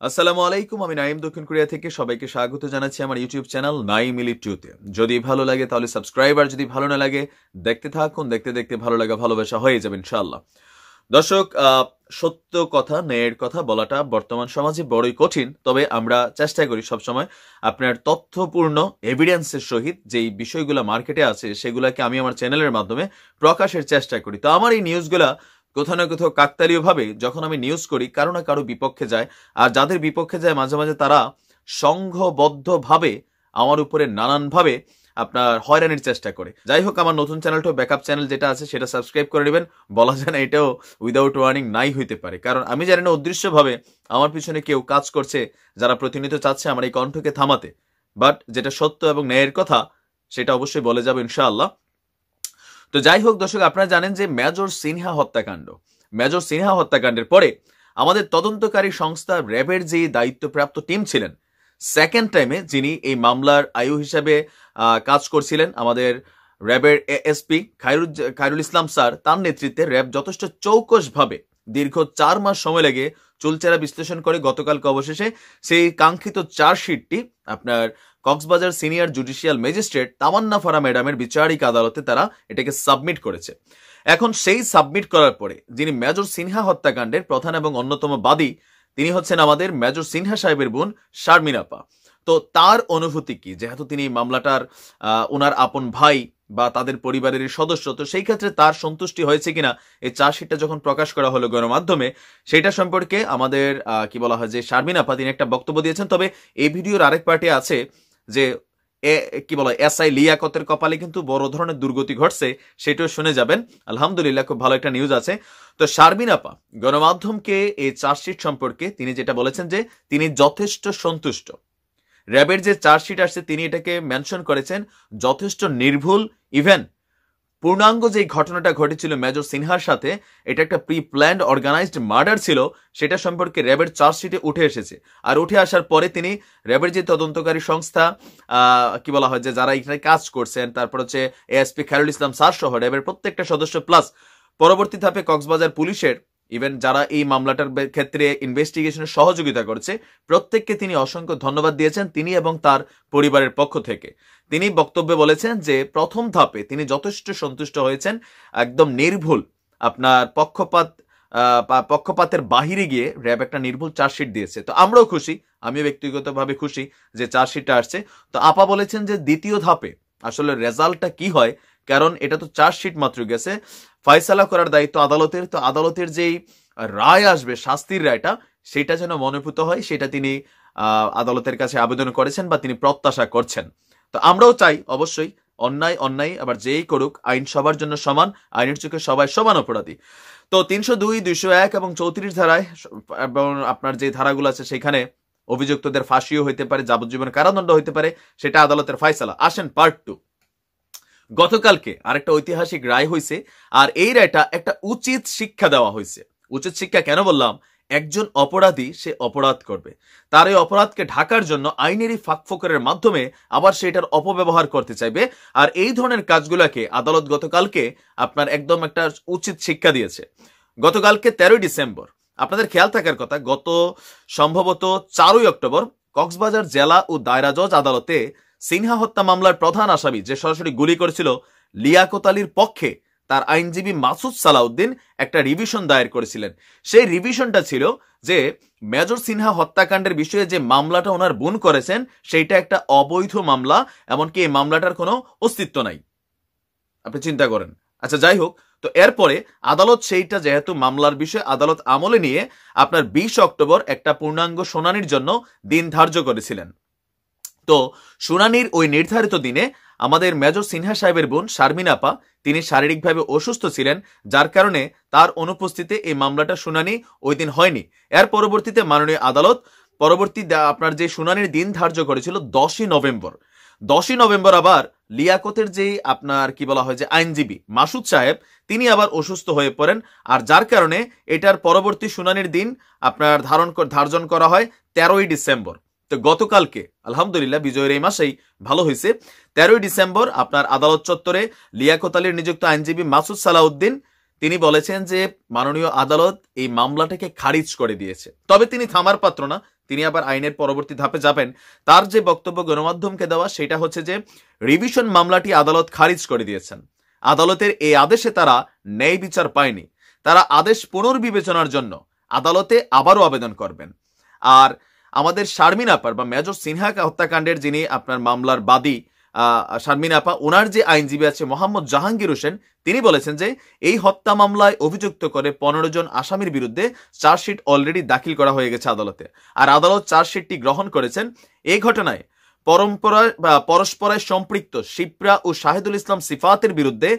আসসালামু আলাইকুম, আমি নাইম দক্ষিণ কোরিয়া থেকে সবাইকে স্বাগত জানাচ্ছি আমার ইউটিউব চ্যানেল নাইম ইলিট্রিউতে। যদি ভালো লাগে তাহলে সাবস্ক্রাইব, আর যদি ভালো না লাগে দেখতে থাকুন, দেখতে দেখতে ভালো লাগা ভালোবাসা হয়ে যাবে ইনশাআল্লাহ। দর্শক, সত্য কথা, ন্যায়ের কথা বলাটা বর্তমান সমাজে বড়ই কঠিন, তবে আমরা চেষ্টা করি সবসময় আপনার তথ্যপূর্ণ এভিডেন্সের সহিত যেই বিষয়গুলো মার্কেটে আছে সেগুলোকে আমি আমার চ্যানেলের মাধ্যমে প্রকাশের চেষ্টা করি। তো আমার এই নিউজগুলা কোথাও না কোথাও কাকতালীয় ভাবে যখন আমি নিউজ করি কারো না কারো বিপক্ষে যায়, আর যাদের বিপক্ষে যায় মাঝে মাঝে তারা সংঘবদ্ধভাবে আমার উপরে নানানভাবে আপনার হয়রানির চেষ্টা করে। যাই হোক, আমার নতুন চ্যানেলটা ব্যাকআপ চ্যানেল যেটা আছে সেটা সাবস্ক্রাইব করে নেবেন। বলা যায় না এটাও উইদাউট ওয়ার্নিং নাই হইতে পারে, কারণ আমি জানি না অদৃশ্যভাবে আমার পিছনে কেউ কাজ করছে যারা প্রতিনিয়ত চাচ্ছে আমার এই কণ্ঠকে থামাতে। বাট যেটা সত্য এবং ন্যায়ের কথা সেটা অবশ্যই বলে যাবে ইনশাআল্লাহ। তো যাই হোক দর্শক, আপনারা জানেন যে মেজর সিনহা হত্যাকাণ্ডের পরে আমাদের তদন্তকারী সংস্থা র্যাবের যে দায়িত্বপ্রাপ্ত টিম ছিলেন, সেকেন্ড টাইমে যিনি এই মামলার আয়ু হিসাবে কাজ করছিলেন, আমাদের র্যাবের এএসপি খায়রুল ইসলাম স্যার, তার নেতৃত্বে র্যাব যথেষ্ট চৌকসভাবে দীর্ঘ 4 মাস সময় লেগে চুলচেরা বিশ্লেষণ করে গতকালকে অবশেষে সেই কাঙ্ক্ষিত চার্জশিটটি আপনার কক্সবাজার সিনিয়র জুডিশিয়াল ম্যাজিস্ট্রেট তামান্না ফারা ম্যাডামের বিচারিক আদালতে তারা এটাকে সাবমিট করেছে। এখন সেই সাবমিট করার পরে যিনি মেজর সিনহা হত্যাকাণ্ডের প্রধান এবং অন্যতম বাদী, তিনি হচ্ছেন আমাদের মেজর সিনহা সাহেবের বোন শারমিন আপা। তো তার অনুভূতি কি, যেহেতু তিনি মামলাটার ওনার আপন ভাই বা তাদের পরিবারের সদস্য, তো সেই ক্ষেত্রে তার সন্তুষ্টি হয়েছে কিনা এই চার্জশিটটা যখন প্রকাশ করা হলো গণমাধ্যমে, সেটা সম্পর্কে আমাদের কি বলা হয় যে শারমিন আপা তিনি একটা বক্তব্য দিয়েছেন। তবে এই ভিডিওর আরেক পার্টি আছে যে কি বলা হয় এসআই লিয়াকতের কপালে কিন্তু বড় ধরনের দুর্গতি ঘটছে, সেটাও শুনে যাবেন। আলহামদুলিল্লাহ, খুব ভালো একটা নিউজ আছে। তো শারমিন আপা গণমাধ্যমকে এই চার্জশিট সম্পর্কে তিনি যেটা বলেছেন যে তিনি যথেষ্ট সন্তুষ্ট। র্যাবের যে চার্জশিট আসছে তিনি এটাকে মেনশন করেছেন যথেষ্ট নির্ভুল। ইভেন পূর্ণাঙ্গ যে ঘটনাটা ঘটেছিল মেজর সিনহার সাথে, এটা একটা প্রি প্ল্যান্ড অর্গানাইজড মার্ডার ছিল, সেটা সম্পর্কে র্যাবের চার্জশিটে উঠে এসেছে। আর উঠে আসার পরে তিনি র্যাবের যে তদন্তকারী সংস্থা কি বলা হয় যে যারা এখানে কাজ করছেন, তারপর হচ্ছে এএসপি খায়রুল ইসলাম স্যার সহ র্যাবের প্রত্যেকটা সদস্য, প্লাস পরবর্তী ধাপে কক্সবাজার পুলিশের ইভেন যারা এই মামলাটার ক্ষেত্রে ইনভেস্টিগেশনে সহযোগিতা করেছে, প্রত্যেককে তিনি অসংখ্য ধন্যবাদ দিয়েছেন, তিনি এবং তার পরিবারের পক্ষ থেকে। তিনি বক্তব্যে বলেছেন যে প্রথম ধাপে তিনি যথেষ্ট সন্তুষ্ট হয়েছেন, একদম নির্ভুল আপনার পক্ষপাতের বাহিরে গিয়ে র্যাব একটা নির্ভুল চার্জশিট দিয়েছে। তো আমরাও খুশি, আমিও ব্যক্তিগতভাবে খুশি যে চার্জশিটটা আসছে। তো আপা বলেছেন যে দ্বিতীয় ধাপে আসলে রেজাল্টটা কি হয়, কারণ এটা তো চার্জশিট মাত্র গেছে, ফয়সালা করার দায়িত্ব আদালতের। তো আদালতের যেই রায় আসবে, শাস্তির রায়টা, সেটা যেন মনোভূত হয়, সেটা তিনি আদালতের কাছে আবেদন করেছেন বা তিনি প্রত্যাশা করছেন। তো আমরাও চাই অবশ্যই অন্যায় আবার যেই করুক, আইন সবার জন্য সমান, আইনের চোখে সবাই সমান অপরাধী। তো 302, 201 এবং 34 ধারায় এবং আপনার যে ধারাগুলো আছে সেখানে অভিযুক্তদের ফাঁসিও হইতে পারে, যাবজ্জীবন কারাদণ্ড হইতে পারে, সেটা আদালতের ফয়সালা। আসেন পার্ট 2। গতকালকে আরেকটা ঐতিহাসিক রায় হয়েছে, আর এই রায়টা একটা উচিত শিক্ষা দেওয়া হয়েছে। উচিত শিক্ষা কেন বললাম? একজন অপরাধী সে অপরাধ করবে, তার এই অপরাধকে ঢাকার জন্য আইনেরই ফাঁকফোকরের মাধ্যমে আবার সেটার অপব্যবহার করতে চাইবে। আর এই ধরনের কাজগুলোকে আদালত গতকালকে আপনার একদম একটা উচিত শিক্ষা দিয়েছে। গতকালকে 13 ডিসেম্বর, আপনাদের খেয়াল থাকার কথা, গত সম্ভবত 4 অক্টোবর কক্সবাজার জেলা ও দায়রা জজ আদালতে সিনহা হত্যা মামলার প্রধান আসামি যে সরাসরি গুলি করেছিল লিয়াকত আলীর পক্ষে তার আইনজীবী মাসুদ সালাউদ্দিন একটা রিভিশন দায়ের করেছিলেন। সেই রিভিশনটা ছিল যে মেজর সিনহা হত্যাকাণ্ডের বিষয়ে যে মামলাটা ওনার বোন করেছেন সেইটা একটা অবৈধ মামলা, এমনকি এই মামলাটার কোনো অস্তিত্ব নাই। আপনি চিন্তা করেন। আচ্ছা, যাই হোক, তো এরপরে আদালত সেইটা যেহেতু মামলার বিষয় আদালত আমলে নিয়ে আপনার 20 অক্টোবর একটা পূর্ণাঙ্গ শুনানির জন্য দিন ধার্য করেছিলেন। তো শুনানির ওই নির্ধারিত দিনে আমাদের মেজর সিনহা সাহেবের বোন শারমিন আপা তিনি শারীরিকভাবে অসুস্থ ছিলেন, যার কারণে তার অনুপস্থিতিতে এই মামলাটা শুনানি ওই দিন হয়নি। এর পরবর্তীতে মাননীয় আদালত আপনার যে শুনানির দিন ধার্য করেছিল 10ই নভেম্বর। 10ই নভেম্বর আবার লিয়াকতের যে আপনার কি বলা হয় যে আইনজীবী মাসুদ সাহেব তিনি আবার অসুস্থ হয়ে পড়েন, আর যার কারণে এটার পরবর্তী শুনানির দিন আপনার ধার্য করা হয় 13ই ডিসেম্বর। তো গতকালকে আলহামদুলিল্লাহ বিজয়ের এই মাসেই ভালো হয়েছে, 13ই ডিসেম্বর আপনার আদালত চত্বরে লিয়াকত আলীর নিযুক্ত আইনজীবী মাসুদ সালাউদ্দিন তিনি বলেছেন যে মাননীয় আদালত এই মামলাটাকে খারিজ করে দিয়েছে। তবে তিনি থামার পাত্র না, তিনি আবার আইনের পরবর্তী ধাপে যাবেন। তার যে বক্তব্য গণমাধ্যমকে দেওয়া সেটা হচ্ছে যে রিভিশন মামলাটি আদালত খারিজ করে দিয়েছেন। আদালতের এই আদেশে তারা ন্যায় বিচার পায়নি, তারা আদেশ পুনর্বিবেচনার জন্য আদালতে আবারও আবেদন করবেন। আর আমাদের শারমিন আপার বা মেজর সিনহা হত্যাকাণ্ডের যিনি আপনার মামলার বাদী শারমিন আপা, ওনার যে আইনজীবী আছে মোহাম্মদ জাহাঙ্গীর হোসেন, তিনি বলেছেন যে এই হত্যা মামলায় অভিযুক্ত করে 15 জন আসামির বিরুদ্ধে চার্জশিট অলরেডি দাখিল করা হয়ে গেছে আদালতে। আর আদালত চার্জশিটটি গ্রহণ করেছেন। এই ঘটনায় পরস্পরায় সম্পৃক্ত শিপ্রা ও শাহিদুল ইসলাম সিফাতের বিরুদ্ধে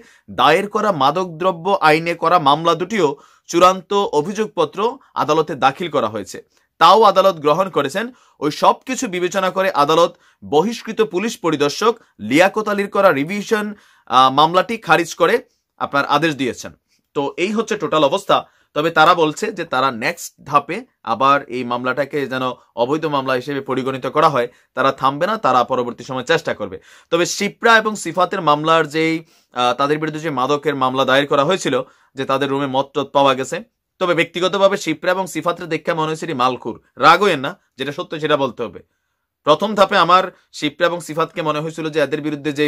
দায়ের করা মাদকদ্রব্য আইনে করা মামলা দুটিও চূড়ান্ত অভিযোগপত্র আদালতে দাখিল করা হয়েছে, তাও আদালত গ্রহণ করেছেন। ওই সবকিছু বিবেচনা করে আদালত বহিষ্কৃত পুলিশ পরিদর্শক লিয়াকত আলীর করা রিভিশন মামলাটি খারিজ করে আপনার আদেশ দিয়েছেন। তো এই হচ্ছে টোটাল অবস্থা। তবে তারা বলছে যে তারা নেক্সট ধাপে আবার এই মামলাটাকে যেন অবৈধ মামলা হিসেবে পরিগণিত করা হয়, তারা থামবে না, তারা পরবর্তী সময় চেষ্টা করবে। তবে শিপ্রা এবং সিফাতের মামলার যেই তাদের বিরুদ্ধে যে মাদকের মামলা দায়ের করা হয়েছিল, যে তাদের রুমে মদ পাওয়া গেছে, তবে ব্যক্তিগতভাবে শিপ্রা এবং সিফাতের দেখে মনে হয়েছে মালখুর, রাগ হইয়েন না, যেটা সত্য সেটা বলতে হবে। প্রথম ধাপে আমার শিপ্রা এবং সিফাতকে মনে হয়েছিল যে এদের বিরুদ্ধে যে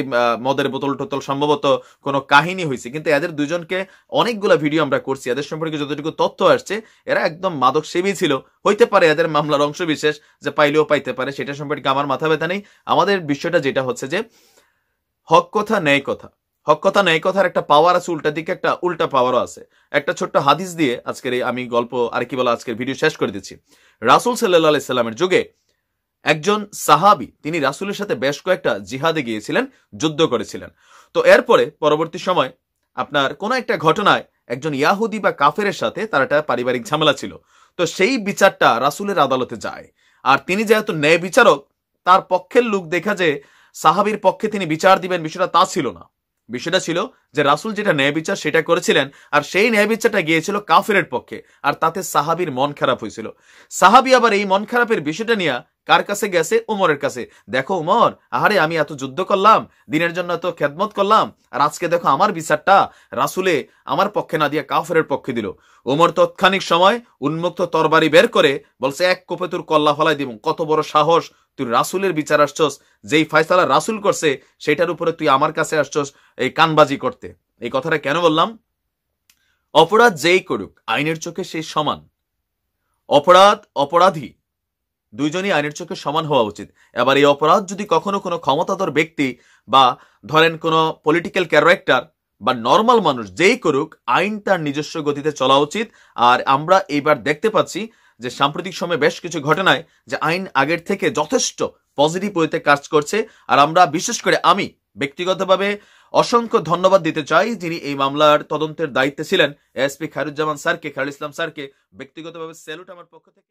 মদের বোতল টোতল সম্ভবত কোনো কাহিনী হয়েছে, কিন্তু এদের দুজনকে অনেকগুলো ভিডিও আমরা করছি, এদের সম্পর্কে যতটুকু তথ্য আসছে এরা একদম মাদক সেবী ছিল। হইতে পারে এদের মামলার অংশ বিশেষ যে পাইলেও পাইতে পারে, সেটা সম্পর্কে আমার মাথা ব্যথা নেই। আমাদের বিষয়টা যেটা হচ্ছে যে হক কথা ন্যায় কথা, হক কথা ন্যায় কথার একটা পাওয়ার আছে, উল্টা দিকে একটা উল্টা পাওয়ারও আছে। একটা ছোট্ট হাদিস দিয়ে আজকের এই আমি গল্প আর কি বলা আজকের ভিডিও শেষ করে দিচ্ছি। রাসূল সাল্লাল্লাহু আলাইহি সাল্লামের যুগে একজন সাহাবী, তিনি রাসূলের সাথে বেশ কয়েকটা জিহাদে গিয়েছিলেন, যুদ্ধ করেছিলেন। তো এরপরে পরবর্তী সময় আপনার কোন একটা ঘটনায় একজন ইয়াহুদি বা কাফেরের সাথে তার একটা পারিবারিক ঝামেলা ছিল। তো সেই বিচারটা রাসূলের আদালতে যায়, আর তিনি যেহেতু ন্যায় বিচারক, তার পক্ষের লোক দেখা যে সাহাবীর পক্ষে তিনি বিচার দিবেন, বিষয়টা তা ছিল না। বিষয়টা ছিল যে রাসূল যেটা ন্যায় বিচার সেটা করেছিলেন, আর সেই ন্যায় বিচারটা গিয়েছিল কাফেরের পক্ষে, আর তাতে সাহাবীর মন খারাপ হয়েছিল। সাহাবী আবার এই মন খারাপের বিষয়টা নিয়ে কার কাছে গেছে? ওমরের কাছে। দেখো ওমর, আহারে আমি এত যুদ্ধ করলাম, দিনের জন্য এত খেদমত করলাম, আর আজকে দেখো আমার বিচারটা রাসূলে আমার পক্ষে না দিয়ে কাফেরের পক্ষে দিল। ওমর তৎক্ষণিক সময় উন্মুক্ত তরবারি বের করে বলছে, এক কোপে তোর কল্লা ফলাই দিব, কত বড় সাহস, তুই রাসূলের বিচার আসছস, যেই ফয়সালা রাসূল করছে সেটার উপরে তুই আমার কাছে আসছস এই কানবাজি করতে। এই কথাটা কেন বললাম? অপরাধ যেই করুক আইনের চোখে সেই সমান। অপরাধী দুইজনই আইনের চোখে সমান হওয়া উচিত। এবার এই অপরাধ যদি কখনো কোনো ক্ষমতাধর ব্যক্তি বা ধরেন কোনো পলিটিক্যাল ক্যারেক্টার বা নর্মাল মানুষ যেই করুক, আইন তার নিজস্ব গতিতে চলা উচিত। আর আমরা এইবার দেখতে পাচ্ছি যে সাম্প্রতিক সময়ে বেশ কিছু ঘটনায় যে আইন আগের থেকে যথেষ্ট পজিটিভ ওয়েতে কাজ করছে। আর আমরা বিশেষ করে আমি ব্যক্তিগতভাবে অসংখ্য ধন্যবাদ দিতে চাই যিনি এই মামলার তদন্তের দায়িত্বে ছিলেন, এসপি খায়রুজ্জামান স্যারকে, খায়রুল ইসলাম স্যারকে ব্যক্তিগতভাবে স্যালুট আমার পক্ষ থেকে।